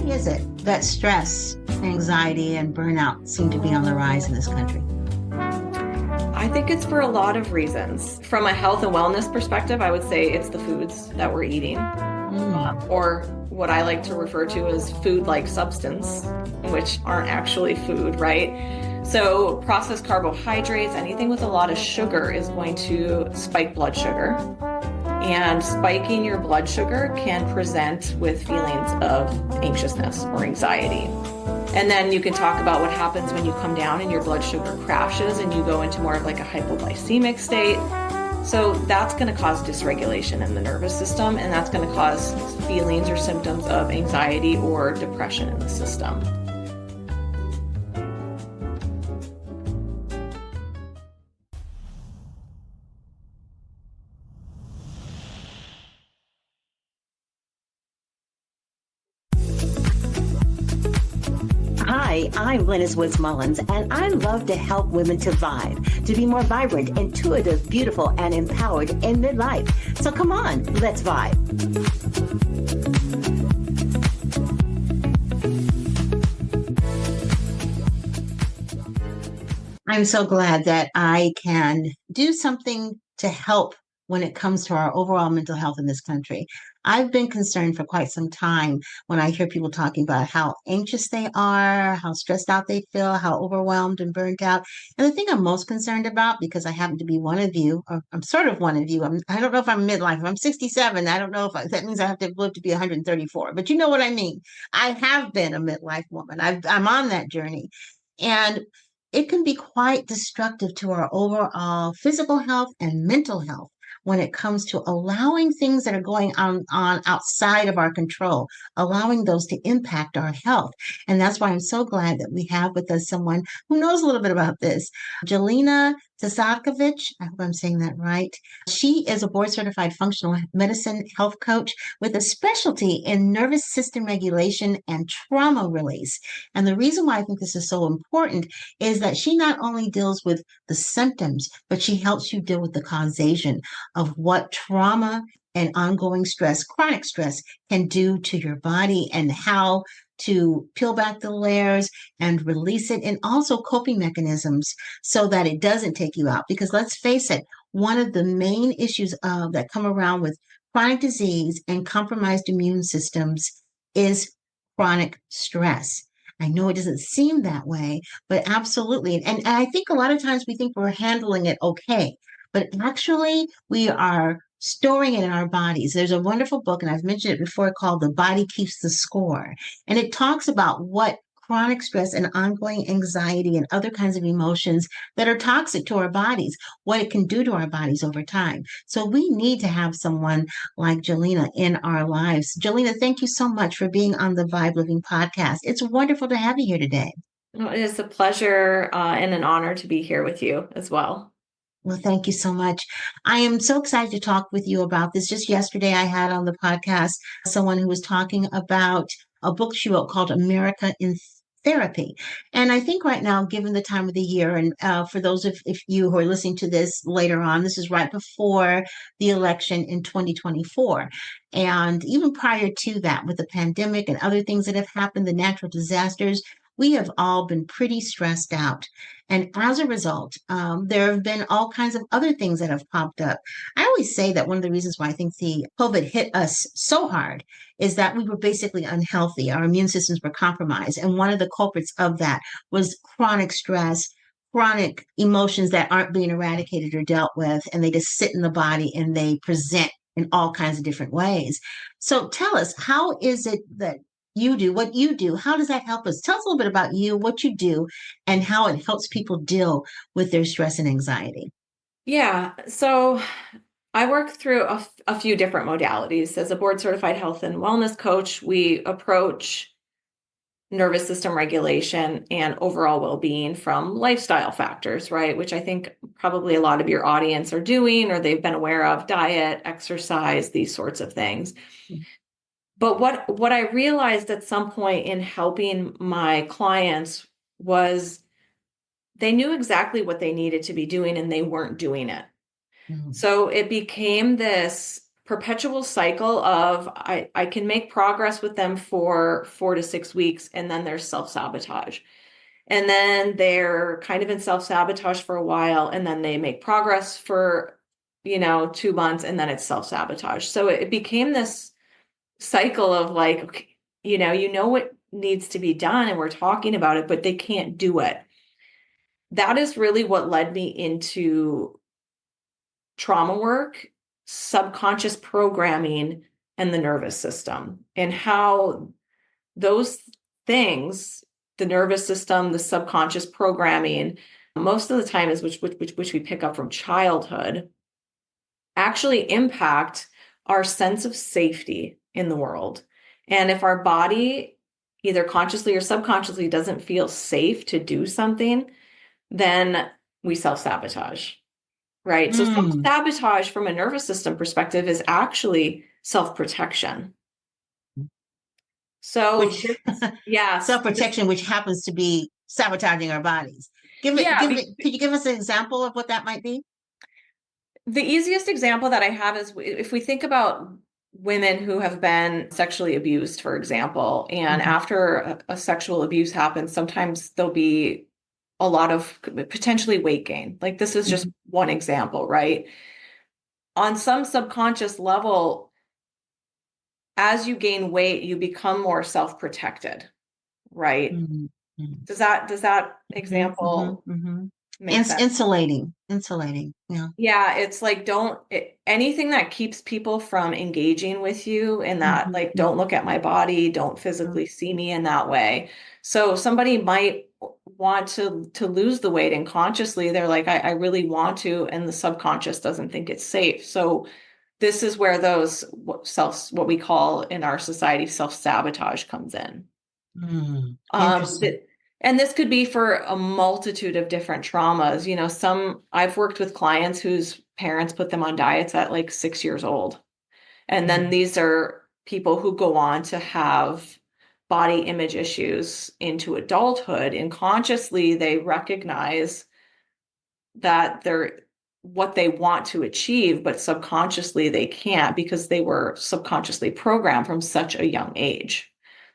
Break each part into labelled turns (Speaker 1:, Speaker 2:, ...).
Speaker 1: Is it that stress, anxiety, and burnout seem to be on the rise in this country?
Speaker 2: I think it's for a lot of reasons. From a health and wellness perspective, I would say it's the foods that we're eating,
Speaker 1: Mm.
Speaker 2: or what I like to refer to as food-like substance, which aren't actually food, right? So processed carbohydrates, anything with a lot of sugar is going to spike blood sugar. And spiking your blood sugar can present with feelings of anxiousness or anxiety. And then you can talk about what happens when you come down and your blood sugar crashes and you go into more of like a hypoglycemic state. So that's going to cause dysregulation in the nervous system, and that's going to cause feelings or symptoms of anxiety or depression in the system.
Speaker 3: Hi, I'm Lennis Woods Mullins, and I love to help women to vibe, to be more vibrant, intuitive, beautiful, and empowered in midlife. So come on, let's vibe.
Speaker 1: I'm so glad that I can do something to help when it comes to our overall mental health in this country. I've been concerned for quite some time when I hear people talking about how anxious they are, how stressed out they feel, how overwhelmed and burnt out. And the thing I'm most concerned about, because I happen to be one of you, or I'm sort of one of you, I don't know if I'm midlife. If I'm 67, I don't know if that means I have to live to be 134, but you know what I mean. I have been a midlife woman. I'm on that journey. And it can be quite destructive to our overall physical health and mental health when it comes to allowing things that are going on outside of our control, allowing those to impact our health. And that's why I'm so glad that we have with us someone who knows a little bit about this. Jelena Tasakovich, I hope I'm saying that right. She is a board certified functional medicine health coach with a specialty in nervous system regulation and trauma release. And the reason why I think this is so important is that she not only deals with the symptoms, but she helps you deal with the causation of what trauma and ongoing stress, chronic stress, can do to your body and how to peel back the layers and release it, and also coping mechanisms so that it doesn't take you out. Because let's face it, one of the main issues that come around with chronic disease and compromised immune systems is chronic stress. I know it doesn't seem that way, but absolutely. And I think a lot of times we think we're handling it okay, but actually we are storing it in our bodies. There's a wonderful book, and I've mentioned it before, called The Body Keeps the Score. And it talks about what chronic stress and ongoing anxiety and other kinds of emotions that are toxic to our bodies, what it can do to our bodies over time. So we need to have someone like Jelena in our lives. Jelena, thank you so much for being on the Vibe Living podcast. It's wonderful to have you here today.
Speaker 2: Well, it is a pleasure and an honor to be here with you as well.
Speaker 1: Well, thank you so much. I am so excited to talk with you about this. Just yesterday, I had on the podcast someone who was talking about a book she wrote called America in Therapy. And I think right now, given the time of the year, and for those of if you who are listening to this later on, this is right before the election in 2024. And even prior to that, with the pandemic and other things that have happened, the natural disasters, we have all been pretty stressed out. And as a result, there have been all kinds of other things that have popped up. I always say that one of the reasons why I think the COVID hit us so hard is that we were basically unhealthy. Our immune systems were compromised. And one of the culprits of that was chronic stress, chronic emotions that aren't being eradicated or dealt with, and they just sit in the body and they present in all kinds of different ways. So tell us, how is it that you do what you do? How does that help us? Tell us a little bit about you, what you do, and how it helps people deal with their stress and anxiety.
Speaker 2: Yeah, so I work through a few different modalities. As a board certified health and wellness coach, we approach nervous system regulation and overall well-being from lifestyle factors, right? Which I think probably a lot of your audience are doing, or they've been aware of: diet, exercise, these sorts of things. But what I realized at some point in helping my clients was they knew exactly what they needed to be doing and they weren't doing it.
Speaker 1: Mhm.
Speaker 2: So it became this perpetual cycle of I can make progress with them for 4 to 6 weeks, and then there's self-sabotage. And then they're kind of in self-sabotage for a while, and then they make progress for, 2 months, and then it's self-sabotage. So it became this cycle of like, okay, what needs to be done, and we're talking about it, but they can't do it. That is really what led me into trauma work, subconscious programming, and the nervous system, and how those things, the nervous system, the subconscious programming, most of the time is which we pick up from childhood, actually impact our sense of safety in the world. And if our body, either consciously or subconsciously, doesn't feel safe to do something, then we self-sabotage, right? So
Speaker 1: Mm.
Speaker 2: self-sabotage from a nervous system perspective is actually self-protection. So
Speaker 1: Which
Speaker 2: yes,
Speaker 1: self-protection, which happens to be sabotaging our bodies.
Speaker 2: yeah.
Speaker 1: Could you give us an example of what that might be?
Speaker 2: The easiest example that I have is if we think about women who have been sexually abused, for example, and
Speaker 1: Mhm.
Speaker 2: after a sexual abuse happens, sometimes there'll be a lot of potentially weight gain. Like this is just
Speaker 1: Mhm.
Speaker 2: one example, right? On some subconscious level, as you gain weight, you become more self-protected, right?
Speaker 1: Mhm. Mhm.
Speaker 2: Does that
Speaker 1: Mhm.
Speaker 2: example
Speaker 1: Mhm.
Speaker 2: make sense?
Speaker 1: Insulating. Yeah.
Speaker 2: Yeah, it's like anything that keeps people from engaging with you in that,
Speaker 1: Mhm.
Speaker 2: like, don't look at my body, don't
Speaker 1: Mhm.
Speaker 2: physically see me in that way. So somebody might want to lose the weight, and consciously they're like, I really want to, and the subconscious doesn't think it's safe. So this is where those what we call in our society self-sabotage comes in.
Speaker 1: Interesting.
Speaker 2: And this could be for a multitude of different traumas. I've worked with clients whose parents put them on diets at like 6 years old. And then
Speaker 1: Mhm.
Speaker 2: these are people who go on to have body image issues into adulthood. And consciously, they recognize that they're what they want to achieve, but subconsciously, they can't because they were subconsciously programmed from such a young age.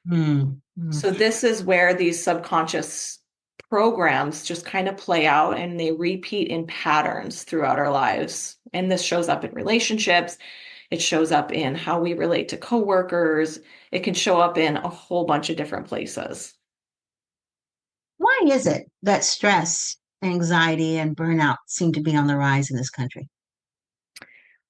Speaker 1: Mm. Mm.
Speaker 2: So this is where these subconscious programs just kind of play out, and they repeat in patterns throughout our lives. And this shows up in relationships. It shows up in how we relate to coworkers. It can show up in a whole bunch of different places.
Speaker 1: Why is it that stress, anxiety, and burnout seem to be on the rise in this country?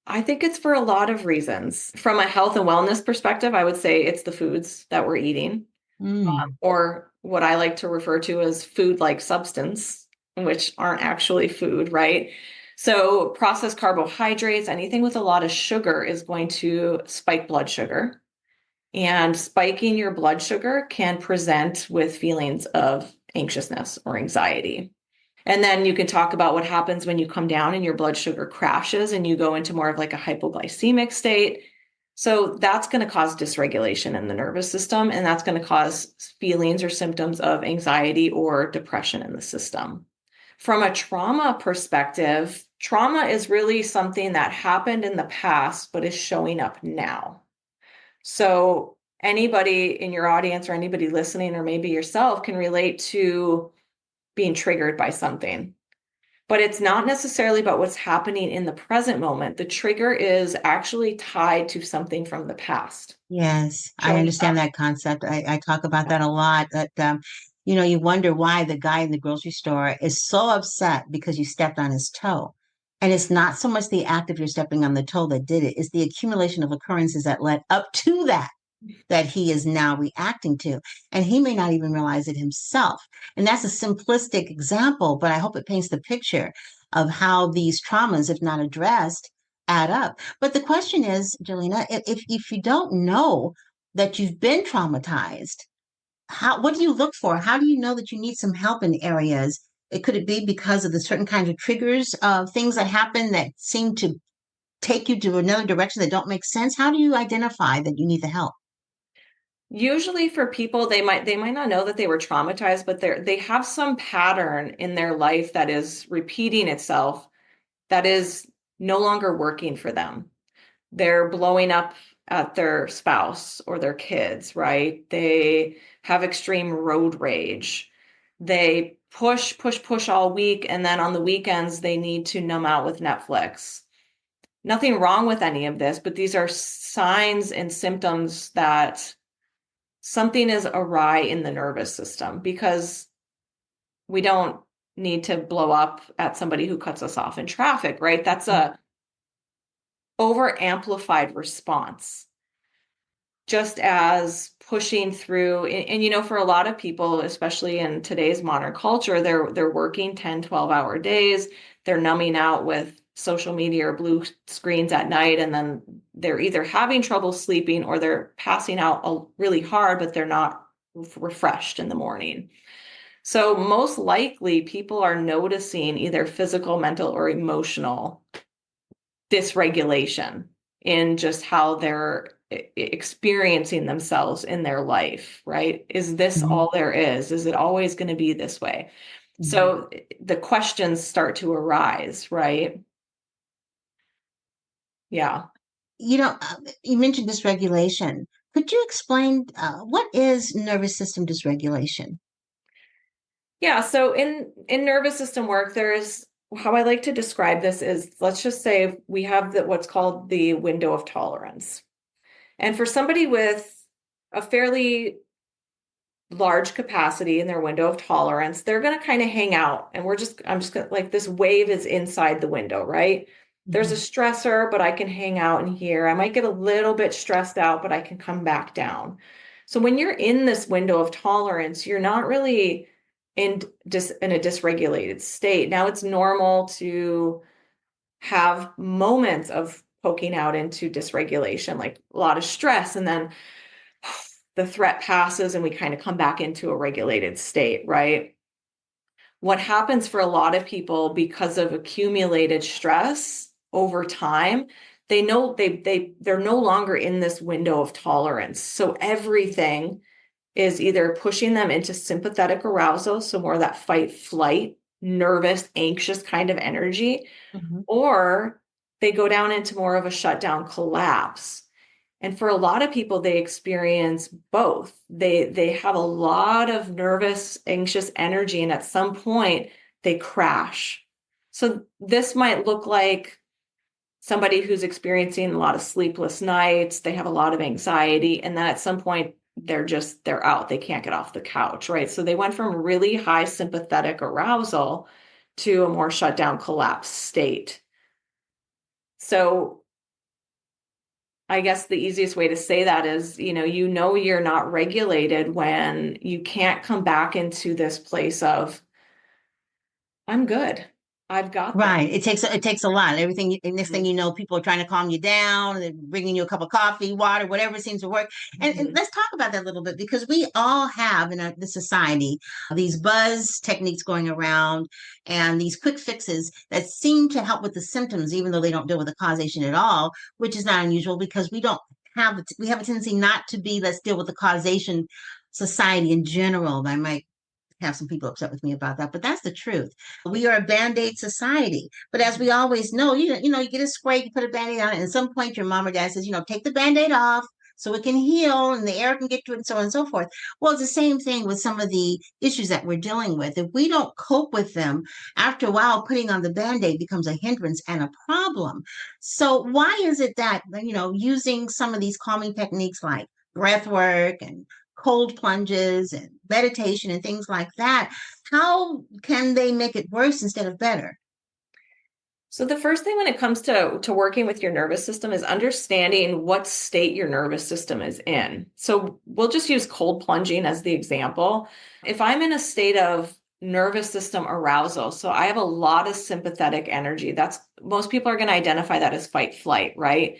Speaker 2: I think it's for a lot of reasons. From a health and wellness perspective, I would say it's the foods that we're eating,
Speaker 1: Mm.
Speaker 2: or what I like to refer to as food like substance, which aren't actually food, right? So, processed carbohydrates, anything with a lot of sugar is going to spike blood sugar. And spiking your blood sugar can present with feelings of anxiousness or anxiety. And then you can talk about what happens when you come down and your blood sugar crashes and you go into more of like a hypoglycemic state. So that's going to cause dysregulation in the nervous system, and that's going to cause feelings or symptoms of anxiety or depression in the system. From a trauma perspective, trauma is really something that happened in the past but is showing up now. So anybody in your audience or anybody listening, or maybe yourself, can relate to being triggered by something. But it's not necessarily about what's happening in the present moment. The trigger is actually tied to something from the past
Speaker 1: Yes, I
Speaker 2: showing
Speaker 1: understand
Speaker 2: up.
Speaker 1: that concept. I talk about that a lot. That you wonder why the guy in the grocery store is so upset because you stepped on his toe. And it's not so much the act of your stepping on the toe that did it, it's the accumulation of occurrences that led up to that he is now reacting to. And he may not even realize it himself. And that's a simplistic example, but I hope it paints the picture of how these traumas, if not addressed, add up. But the question is, Jelena, if you don't know that you've been traumatized, what do you look for? How do you know that you need some help in areas? Could it be because of the certain kinds of triggers of things that happen that seem to take you to another direction that don't make sense? How do you identify that you need the help?
Speaker 2: Usually for people, they might not know that they were traumatized, but they have some pattern in their life that is repeating itself, that is no longer working for them. They're blowing up at their spouse or their kids, right? They have extreme road rage. They push all week, and then on the weekends, they need to numb out with Netflix. Nothing wrong with any of this, but these are signs and symptoms that something is awry in the nervous system, because we don't need to blow up at somebody who cuts us off in traffic, right? That's a over amplified response. Just as pushing through, and for a lot of people, especially in today's modern culture, they're working 10, 12-hour days. They're numbing out with social media or blue screens at night, and then they're either having trouble sleeping or they're passing out really hard, but they're not refreshed in the morning. So most likely people are noticing either physical, mental, or emotional dysregulation in just how they're experiencing themselves in their life, right? Is this all there is? Is it always going to be this way? So the questions start to arise, right? Yeah.
Speaker 1: You mentioned dysregulation. Could you explain what is nervous system dysregulation?
Speaker 2: Yeah. So in nervous system work, there's how I like to describe this is, let's just say we have what's called the window of tolerance. And for somebody with a fairly large capacity in their window of tolerance, they're going to kind of hang out. And I'm just going to, like, this wave is inside the window, right? There's a stressor, but I can hang out in here. I might get a little bit stressed out, but I can come back down. So when you're in this window of tolerance, you're not really in a dysregulated state. Now it's normal to have moments of poking out into dysregulation, like a lot of stress, and then the threat passes and we kind of come back into a regulated state, right? What happens for a lot of people because of accumulated stress over time, they're no longer in this window of tolerance. So everything is either pushing them into sympathetic arousal, so more of that fight, flight, nervous, anxious kind of energy, or they go down into more of a shutdown collapse. And for a lot of people, they experience both. They have a lot of nervous, anxious energy, and at some point they crash. So this might look like somebody who's experiencing a lot of sleepless nights, they have a lot of anxiety, and then at some point they're out. They can't get off the couch, right? So they went from really high sympathetic arousal to a more shut down collapse state. So I guess the easiest way to say that is, you're not regulated when you can't come back into this place of, I'm good. I've got this.
Speaker 1: Right. It takes a lot. Everything. And next thing you know, people are trying to calm you down, and they're bringing you a cup of coffee, water, whatever seems to work. And let's talk about that a little bit, because we all have in the society these buzz techniques going around, and these quick fixes that seem to help with the symptoms, even though they don't deal with the causation at all, which is not unusual because we have a tendency not to be, let's deal with the causation society in general. I might have some people upset with me about that, but that's the truth. We are a band-aid society. But as we always know, you get a spray, you put a band-aid on it, and at some point your mom or dad says, take the band-aid off so it can heal and the air can get to it, and so on and so forth. Well, it's the same thing with some of the issues that we're dealing with. If we don't cope with them, after a while, putting on the band-aid becomes a hindrance and a problem. So why is it that, using some of these calming techniques like breath work and cold plunges and meditation and things like that, how can they make it worse instead of better?
Speaker 2: So the first thing when it comes to working with your nervous system is understanding what state your nervous system is in. So we'll just use cold plunging as the example. If I'm in a state of nervous system arousal, so I have a lot of sympathetic energy, most people are going to identify that as fight flight, right?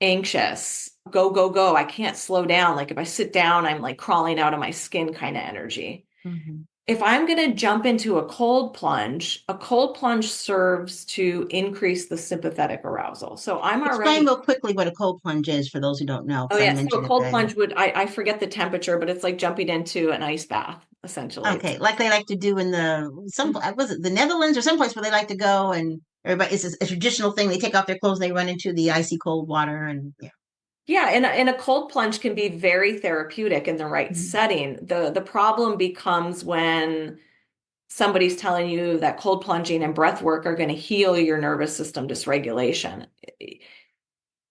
Speaker 2: Anxious, go, go, go. I can't slow down. Like if I sit down, I'm like crawling out of my skin kind of energy. If I'm going to jump into a cold plunge serves to increase the sympathetic arousal. So
Speaker 1: Explain real quickly what a cold plunge is for those who don't know,
Speaker 2: Oh
Speaker 1: because I
Speaker 2: yeah, so
Speaker 1: mentioned
Speaker 2: a
Speaker 1: it
Speaker 2: cold
Speaker 1: then.
Speaker 2: plunge I forget the temperature, but it's like jumping into an ice bath, essentially.
Speaker 1: Okay, like they like to do in was it the Netherlands or someplace where they like to go and Everybody, it's a traditional thing. They take off their clothes, they run into the icy cold water, and yeah.
Speaker 2: Yeah, and a cold plunge can be very therapeutic in the right
Speaker 1: Mhm.
Speaker 2: setting. The problem becomes when somebody's telling you that cold plunging and breath work are going to heal your nervous system dysregulation.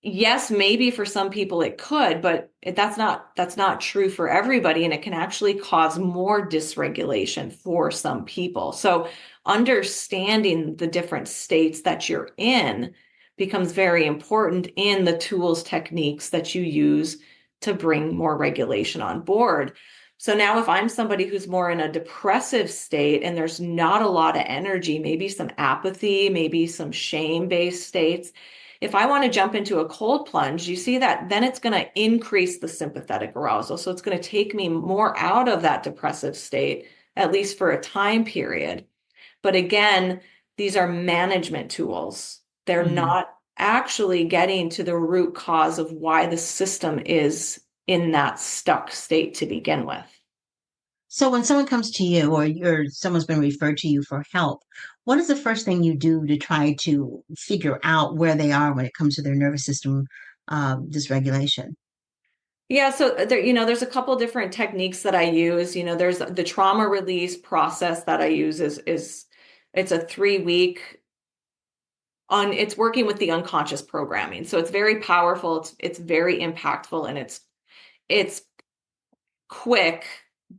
Speaker 2: Yes, maybe for some people it could, but that's not true for everybody, and it can actually cause more dysregulation for some people. So understanding the different states that you're in becomes very important in the tools, techniques that you use to bring more regulation on board. So now if I'm somebody who's more in a depressive state and there's not a lot of energy, maybe some apathy, maybe some shame-based states, if I want to jump into a cold plunge, you see that then it's going to increase the sympathetic arousal. So it's going to take me more out of that depressive state, at least for a time period. But again, these are management tools. They're
Speaker 1: Mhm.
Speaker 2: not actually getting to the root cause of why the system is in that stuck state to begin with.
Speaker 1: So when someone comes to you or someone's been referred to you for help, what is the first thing you do to try to figure out where they are when it comes to their nervous system dysregulation?
Speaker 2: Yeah, so there's a couple different techniques that I use. There's the trauma release process that I use is it's a 3 week on it's working with the unconscious programming. So it's very powerful, it's very impactful, and it's quick,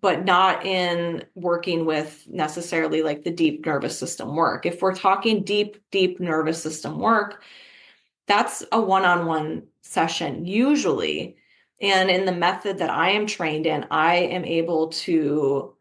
Speaker 2: but not in working with necessarily like the deep nervous system work. If we're talking deep nervous system work, that's a one-on-one session usually. And in the method that I am trained in, I am able to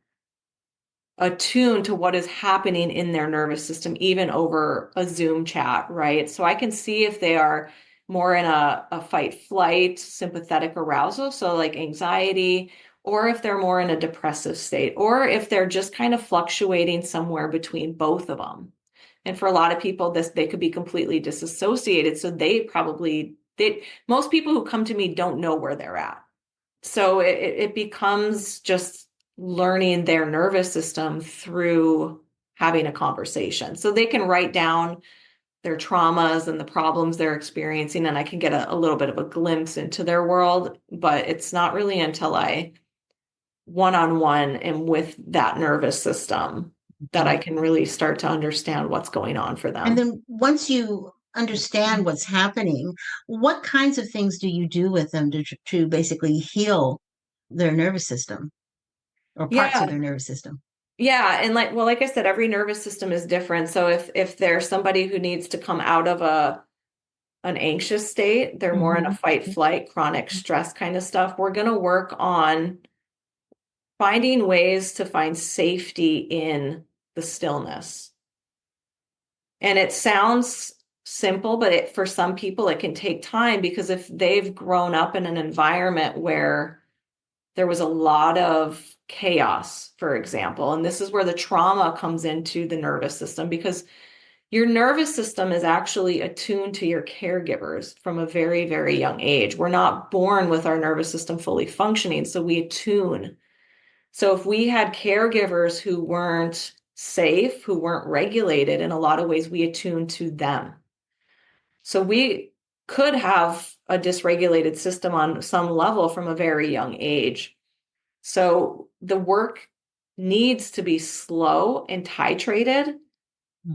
Speaker 2: attune to what is happening in their nervous system, even over a Zoom chat, right? So I can see if they are more in a fight flight, sympathetic arousal, so like anxiety, or if they're more in a depressive state, or if they're just kind of fluctuating somewhere between both of them. And for a lot of people, they could be completely disassociated. So most people who come to me don't know where they're at. So it becomes just learning their nervous system through having a conversation. So they can write down their traumas and the problems they're experiencing, and I can get a little bit of a glimpse into their world. But it's not really until I one-on-one am with that nervous system that I
Speaker 1: Okay.
Speaker 2: can really start to understand what's going on for
Speaker 1: And
Speaker 2: them.
Speaker 1: then once you understand what's happening, what kinds of things do you do with them to basically heal their nervous system or parts of
Speaker 2: Yeah,
Speaker 1: their nervous system?
Speaker 2: yeah, and like I said, every nervous system is different. So if there's somebody who needs to come out of an anxious state, they're more in a
Speaker 1: Hmm.
Speaker 2: fight flight, chronic stress kind of stuff. We're going to work on finding ways to find safety in the stillness. And it sounds simple, but for some people it can take time, because if they've grown up in an environment where there was a lot of chaos, for example, and this is where the trauma comes into the nervous system, because your nervous system is actually attuned to your caregivers from a very, very young age. We're not born with our nervous system fully functioning, so we attune. So if we had caregivers who weren't safe, who weren't regulated, in a lot of ways, we attune to them. So we could have a dysregulated system on some level from a very young age. So the work needs to be slow and titrated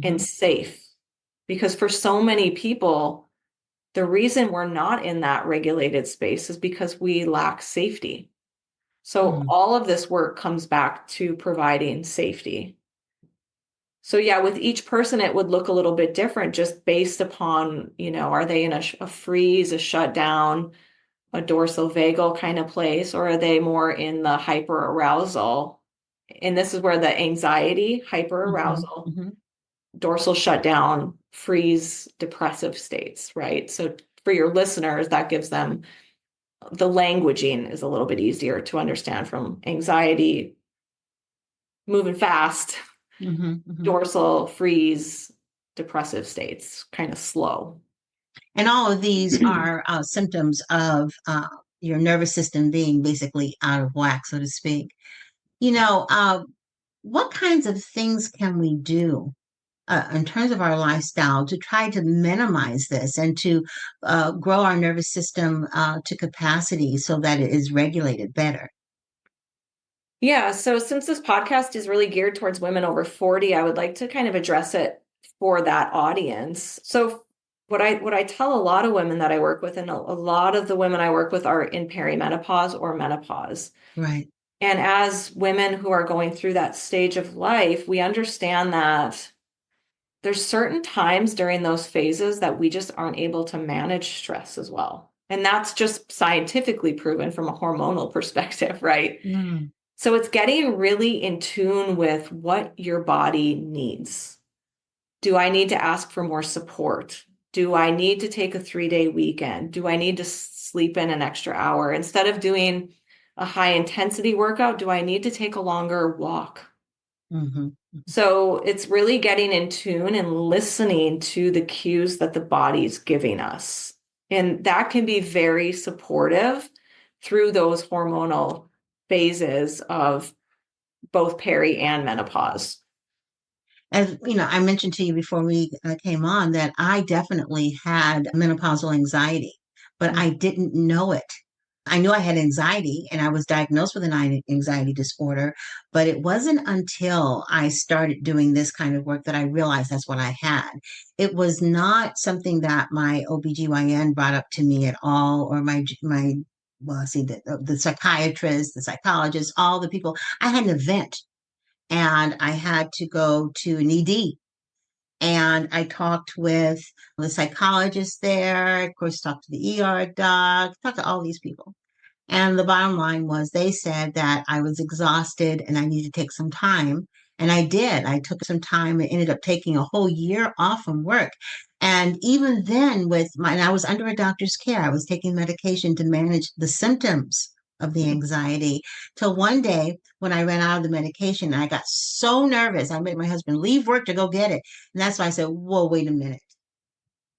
Speaker 2: and
Speaker 1: Hmm.
Speaker 2: safe, because for so many people, the reason we're not in that regulated space is because we lack safety. So
Speaker 1: Hmm.
Speaker 2: all of this work comes back to providing safety. So yeah, with each person, it would look a little bit different just based upon, are they in a freeze, a shutdown, a dorsal vagal kind of place, or are they more in the hyper arousal? And this is where the anxiety, hyper
Speaker 1: Hmm.
Speaker 2: arousal,
Speaker 1: Hmm.
Speaker 2: dorsal shutdown, freeze, depressive states, right? So for your listeners, that gives them the languaging is a little bit easier to understand, from anxiety, moving fast,
Speaker 1: Hmm. Hmm.
Speaker 2: dorsal, freeze, depressive states, kind of slow.
Speaker 1: And all of these are symptoms of your nervous system being basically out of whack, so to speak. You know, what kinds of things can we do in terms of our lifestyle to try to minimize this and to grow our nervous system to capacity so that it is regulated better.
Speaker 2: Yeah, so since this podcast is really geared towards women over 40, I would like to kind of address it for that audience. So what I tell a lot of women that I work with, and a lot of the women I work with are in perimenopause or menopause.
Speaker 1: Right.
Speaker 2: And as women who are going through that stage of life, we understand that there's certain times during those phases that we just aren't able to manage stress as well. And that's just scientifically proven from a hormonal perspective, right?
Speaker 1: Mm.
Speaker 2: So it's getting really in tune with what your body needs. Do I need to ask for more support? Do I need to take a 3-day weekend? Do I need to sleep in an extra hour? Instead of doing a high intensity workout, do I need to take a longer walk?
Speaker 1: Mm-hmm.
Speaker 2: So it's really getting in tune and listening to the cues that the body's giving us. And that can be very supportive through those hormonal phases of both peri and menopause.
Speaker 1: As you know, I mentioned to you before we came on that I definitely had menopausal anxiety, but I didn't know it. I knew I had anxiety and I was diagnosed with an anxiety disorder, but it wasn't until I started doing this kind of work that I realized that's what I had. It was not something that my OBGYN brought up to me at all, or my well, see, the psychiatrist, the psychologist, all the people. I had an event and I had to go to an ED. And I talked with the psychologist there, of course, talked to the ER doc, talked to all these people. And the bottom line was they said that I was exhausted and I needed to take some time. And I did. I took some time and ended up taking a whole year off from work. And even then, and I was under a doctor's care, I was taking medication to manage the symptoms of the anxiety. Till one day when I ran out of the medication, I got so nervous, I made my husband leave work to go get it. And that's why I said, whoa, wait a minute.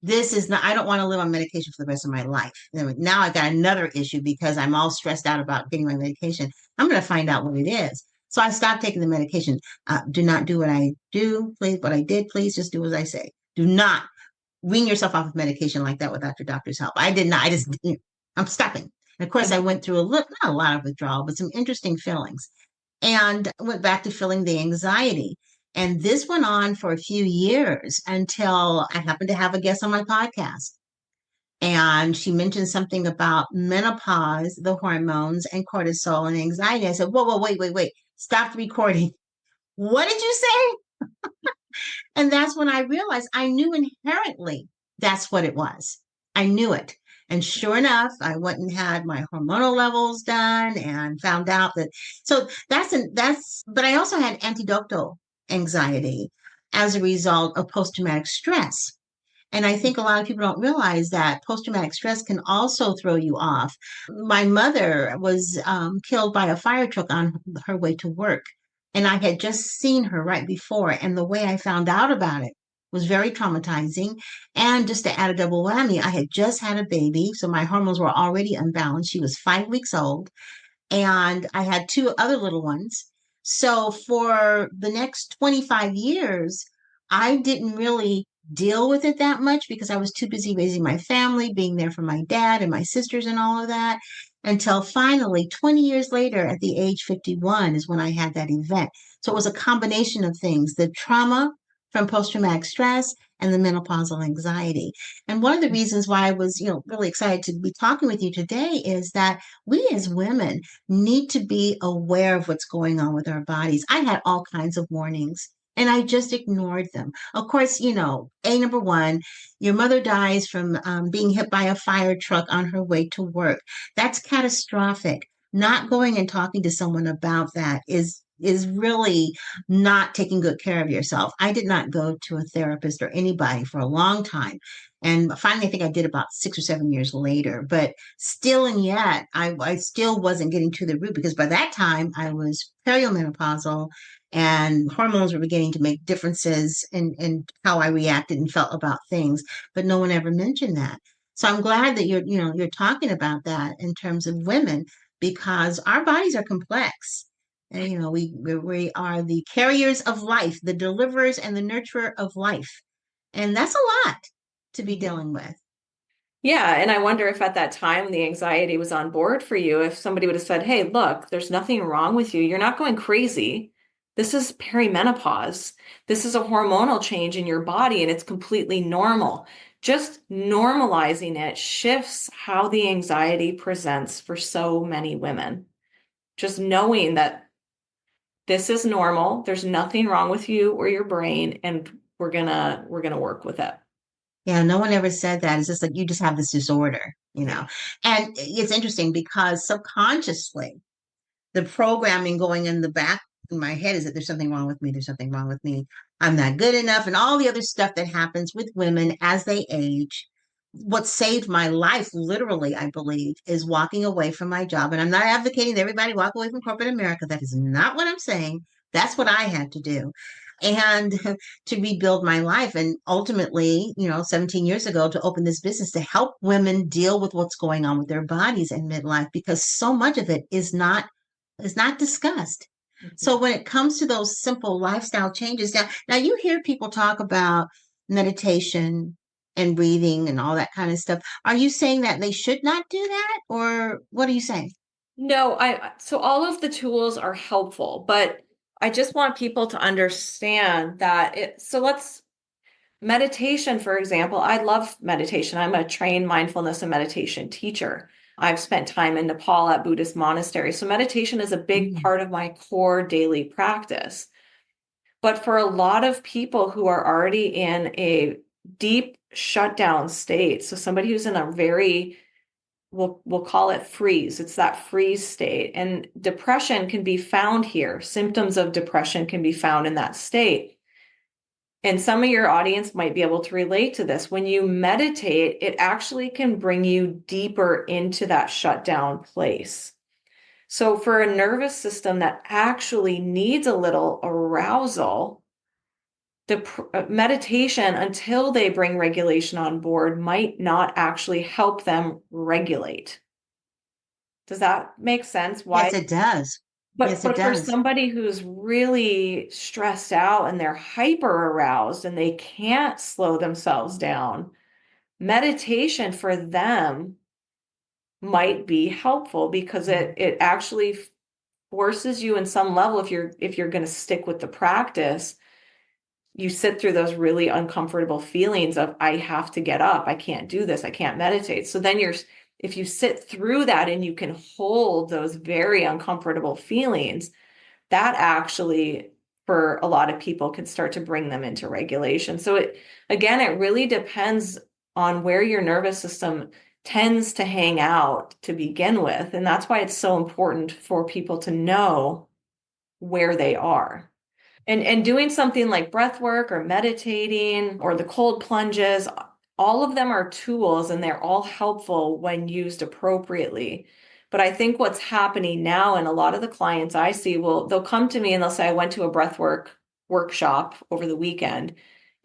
Speaker 1: This is not, I don't want to live on medication for the rest of my life. Now I got another issue because I'm all stressed out about getting my medication. I'm going to find out what it is. So I stopped taking the medication. Do not do what I do, please. What I did, please just do as I say. Do not wean yourself off of medication like that without your doctor's help. I did not. I'm stopping. And of course, I went through not a lot of withdrawal, but some interesting feelings and went back to feeling the anxiety. And this went on for a few years until I happened to have a guest on my podcast. And she mentioned something about menopause, the hormones, and cortisol and anxiety. I said, whoa, whoa, wait. Stop the recording. What did you say? And that's when I realized I knew inherently that's what it was. I knew it. And sure enough, I went and had my hormonal levels done and found out that. So but I also had antidotal anxiety as a result of post-traumatic stress. And I think a lot of people don't realize that post-traumatic stress can also throw you off. My mother was killed by a fire truck on her way to work. And I had just seen her right before. And the way I found out about it was very traumatizing. And just to add a double whammy, I had just had a baby. So my hormones were already unbalanced. She was 5 weeks old. And I had two other little ones. So for the next 25 years, I didn't really deal with it that much because I was too busy raising my family, being there for my dad and my sisters and all of that. Until finally, 20 years later, at the age 51, is when I had that event. So it was a combination of things, the trauma from post-traumatic stress and the menopausal anxiety. And one of the reasons why I was, really excited to be talking with you today is that we as women need to be aware of what's going on with our bodies. I had all kinds of warnings and I just ignored them. Of course, number one, your mother dies from being hit by a fire truck on her way to work. That's catastrophic. Not going and talking to someone about that is really not taking good care of yourself. I did not go to a therapist or anybody for a long time. And finally, I think I did about 6 or 7 years later, but still and yet, I still wasn't getting to the root because by that time I was perimenopausal and hormones were beginning to make differences in how I reacted and felt about things, but no one ever mentioned that. So I'm glad that you're talking about that in terms of women because our bodies are complex. And, we are the carriers of life, the deliverers and the nurturer of life. And that's a lot to be
Speaker 2: Mhm.
Speaker 1: dealing with.
Speaker 2: Yeah, and I wonder if at that time the anxiety was on board for you. If somebody would have said, "Hey, look, there's nothing wrong with you. You're not going crazy. This is perimenopause. This is a hormonal change in your body, and it's completely normal." Just normalizing it shifts how the anxiety presents for so many women. Just knowing that this is normal, there's nothing wrong with you or your brain, and we're gonna work with it.
Speaker 1: Yeah, no one ever said that. It's just like you just have this disorder. And it's interesting because subconsciously, the programming going in the back in my head is that there's something wrong with me. There's something wrong with me. I'm not good enough. And all the other stuff that happens with women as they age. What saved my life, literally, I believe, is walking away from my job. And I'm not advocating that everybody walk away from corporate America. That is not what I'm saying. That's what I had to do. And to rebuild my life. And ultimately, 17 years ago, to open this business to help women deal with what's going on with their bodies in midlife, because so much of it is not discussed. So
Speaker 2: Mhm.
Speaker 1: when it comes to those simple lifestyle changes, now you hear people talk about meditation and breathing and all that kind of stuff. Are you saying that they should not do that, or what are you saying?
Speaker 2: No, so all of the tools are helpful, but I just want people to understand that let's meditation, for example. I love meditation. I'm a trained mindfulness and meditation teacher. I've spent time in Nepal at Buddhist monasteries. So meditation is a big
Speaker 1: Mm,
Speaker 2: part of my core daily practice. But for a lot of people who are already in a deep shutdown state, so somebody who's in a very, we'll call it freeze. It's that freeze state. And depression can be found here. Symptoms of depression can be found in that state. And some of your audience might be able to relate to this. When you meditate, it actually can bring you deeper into that shutdown place. So for a nervous system that actually needs a little arousal, the meditation, until they bring regulation on board, might not actually help them regulate. Does that make sense?
Speaker 1: yes,
Speaker 2: Why?
Speaker 1: it does.
Speaker 2: But
Speaker 1: Yes, it
Speaker 2: but for
Speaker 1: does.
Speaker 2: somebody who's really stressed out and they're hyper aroused and they can't slow themselves down, meditation for them might be helpful because it actually forces you in some level, if you're going to stick with the practice, you sit through those really uncomfortable feelings of, I have to get up, I can't do this, I can't meditate. So then if you sit through that and you can hold those very uncomfortable feelings, that actually, for a lot of people, can start to bring them into regulation. So it really depends on where your nervous system tends to hang out to begin with. And that's why it's so important for people to know where they are. And doing something like breath work or meditating or the cold plunges, all of them are tools and they're all helpful when used appropriately. But I think what's happening now, and a lot of the clients I see they'll come to me and they'll say, I went to a breath work workshop over the weekend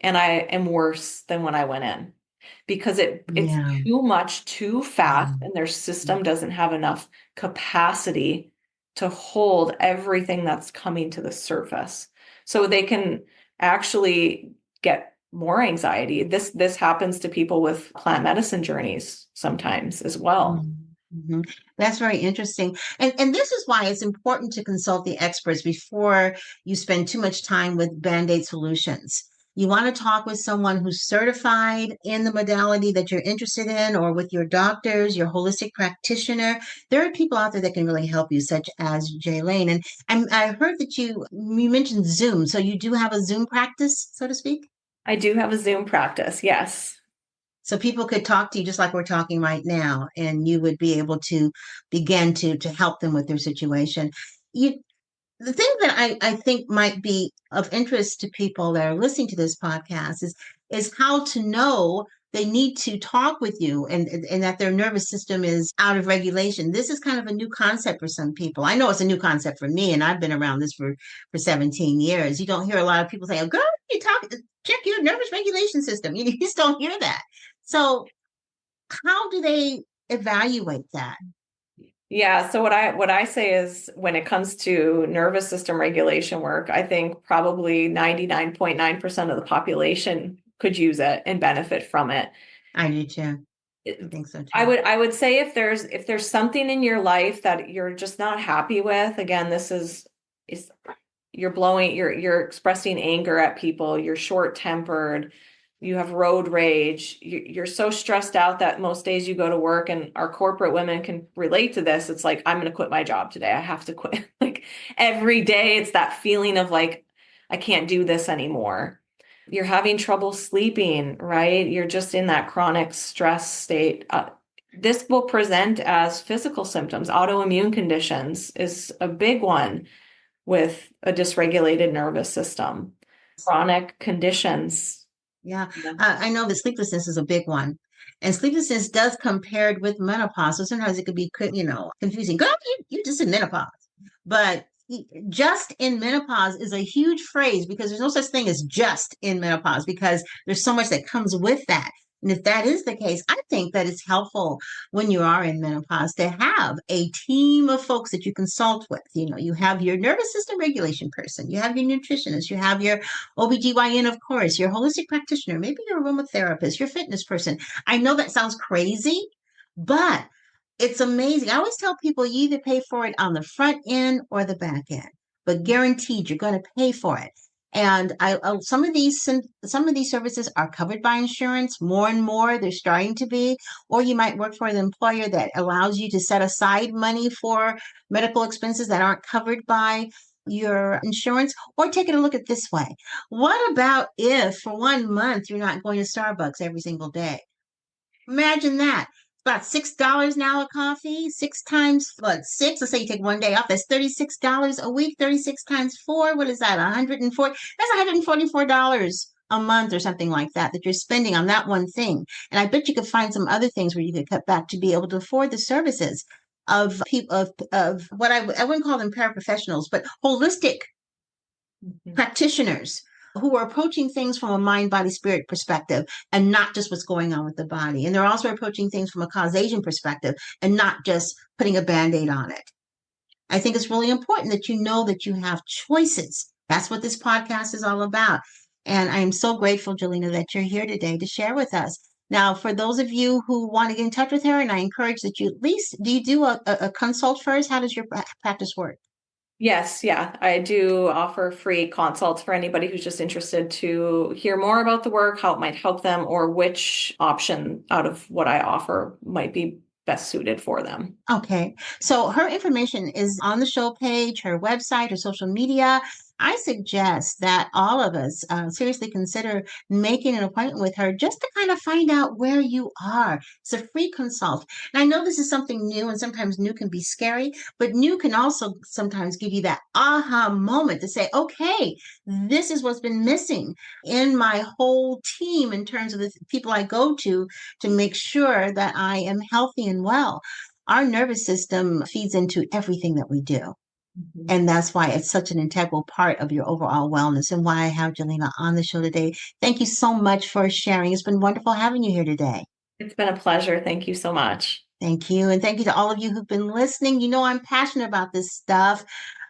Speaker 2: and I am worse than when I went in because it's
Speaker 1: Yeah.
Speaker 2: too much too fast
Speaker 1: Yeah.
Speaker 2: and their system doesn't have enough capacity to hold everything that's coming to the surface. So they can actually get more anxiety. This happens to people with plant medicine journeys sometimes as well.
Speaker 1: Mm-hmm. That's very interesting. And this is why it's important to consult the experts before you spend too much time with band-aid solutions. You want to talk with someone who's certified in the modality that you're interested in, or with your doctors, your holistic practitioner. There are people out there that can really help you, such as Jaylene. And I heard that you mentioned Zoom. So you do have a Zoom practice, so to speak?
Speaker 2: I do have a Zoom practice, yes.
Speaker 1: So people could talk to you just like we're talking right now, and you would be able to begin to help them with their situation. You, the thing that I think might be of interest to people that are listening to this podcast is how to know they need to talk with you, and that their nervous system is out of regulation. This is kind of a new concept for some people. I know it's a new concept for me, and I've been around this for 17 years. You don't hear a lot of people say, "Oh, girl, you talk check your nervous regulation system." You just don't hear that. So how do they evaluate that?
Speaker 2: Yeah, so what I say is when it comes to nervous system regulation work, I think probably 99.9% of the population could use it and benefit from it.
Speaker 1: I do too. I
Speaker 2: It-
Speaker 1: think so
Speaker 2: I
Speaker 1: too.
Speaker 2: would I would say if there's something in your life that you're just not happy with, again, this is you're expressing anger at people, you're short-tempered, you have road rage, you're so stressed out that most days you go to work, and our corporate women can relate to this. It's like, I'm going to quit my job today. I have to quit. Like every day, it's that feeling of like, I can't do this anymore. You're having trouble sleeping, right? You're just in that chronic stress state. This will present as physical symptoms. Autoimmune conditions is a big one with a dysregulated nervous system. Chronic conditions.
Speaker 1: Yeah.
Speaker 2: Yeah.
Speaker 1: I know that sleeplessness is a big one. And sleeplessness does come paired with menopause. So sometimes it could be, confusing. Girl, you just in menopause. But just in menopause is a huge phrase because there's no such thing as just in menopause because there's so much that comes with that. And if that is the case, I think that it's helpful when you are in menopause to have a team of folks that you consult with. You have your nervous system regulation person, you have your nutritionist, you have your OBGYN, of course, your holistic practitioner, maybe your aromatherapist, your fitness person. I know that sounds crazy, but it's amazing. I always tell people you either pay for it on the front end or the back end, but guaranteed you're going to pay for it. And some of these services are covered by insurance. More and more, they're starting to be. Or you might work for an employer that allows you to set aside money for medical expenses that aren't covered by your insurance. Or take a look at this way. What about if for 1 month you're not going to Starbucks every single day? Imagine that. About $6 now a coffee. Six times what? Six. Let's say you take one day off. That's $36 a week. 36 times four. What is that? 140. That's $144 a month or something like that you're spending on that one thing. And I bet you could find some other things where you could cut back to be able to afford the services of people of what I wouldn't call them paraprofessionals, but holistic
Speaker 2: Mhm.
Speaker 1: practitioners who are approaching things from a mind, body, spirit perspective and not just what's going on with the body. And they're also approaching things from a causation perspective and not just putting a band aid on it. I think it's really important that you know that you have choices. That's what this podcast is all about. And I am so grateful, Jelena, that you're here today to share with us. Now, for those of you who want to get in touch with her, and I encourage that you at least, do you do a consult first? How does your practice work?
Speaker 2: Yes, yeah, I do offer free consults for anybody who's just interested to hear more about the work, how it might help them, or which option out of what I offer might be best suited for them.
Speaker 1: Okay. So her information is on the show page, her website, her social media. I suggest that all of us seriously consider making an appointment with her just to kind of find out where you are. It's a free consult. And I know this is something new, and sometimes new can be scary, but new can also sometimes give you that aha moment to say, okay, this is what's been missing in my whole team in terms of the people I go to make sure that I am healthy and well. Our nervous system feeds into everything that we do.
Speaker 2: Mhm.
Speaker 1: And that's why it's such an integral part of your overall wellness and why I have Jelena on the show today. Thank you so much for sharing. It's been wonderful having you here today.
Speaker 2: It's been a pleasure. Thank you so much.
Speaker 1: Thank you. And thank you to all of you who've been listening. You know, I'm passionate about this stuff.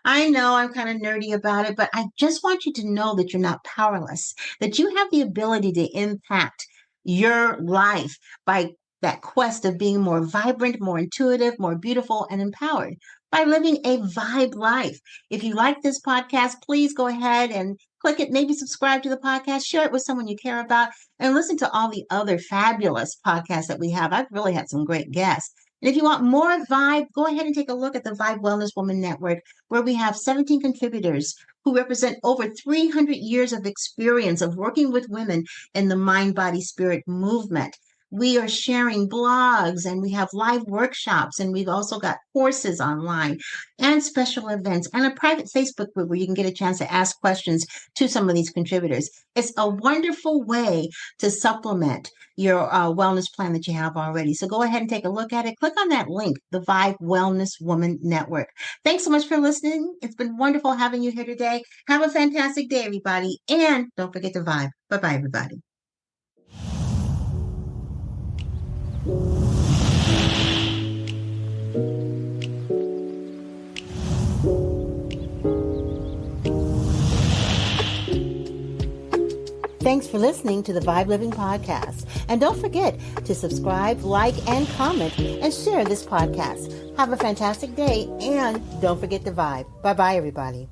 Speaker 1: I know I'm kind of nerdy about it, but I just want you to know that you're not powerless, that you have the ability to impact your life by that quest of being more vibrant, more intuitive, more beautiful, and empowered by living a vibe life. If you like this podcast, please go ahead and click it, maybe subscribe to the podcast, share it with someone you care about, and listen to all the other fabulous podcasts that we have. I've really had some great guests. And if you want more Vibe, go ahead and take a look at the Vibe Wellness Woman Network, where we have 17 contributors who represent over 300 years of experience of working with women in the mind, body, spirit movement. We are sharing blogs and we have live workshops, and we've also got courses online and special events and a private Facebook group where you can get a chance to ask questions to some of these contributors. It's a wonderful way to supplement your wellness plan that you have already. So go ahead and take a look at it. Click on that link, the Vibe Wellness Woman Network. Thanks so much for listening. It's been wonderful having you here today. Have a fantastic day, everybody. And don't forget to vibe. Bye bye, everybody. Thanks for listening to the V.I.B.E Living Podcast. And don't forget to subscribe, like, and comment, and share this podcast. Have a fantastic day, and don't forget to vibe. Bye-bye, everybody.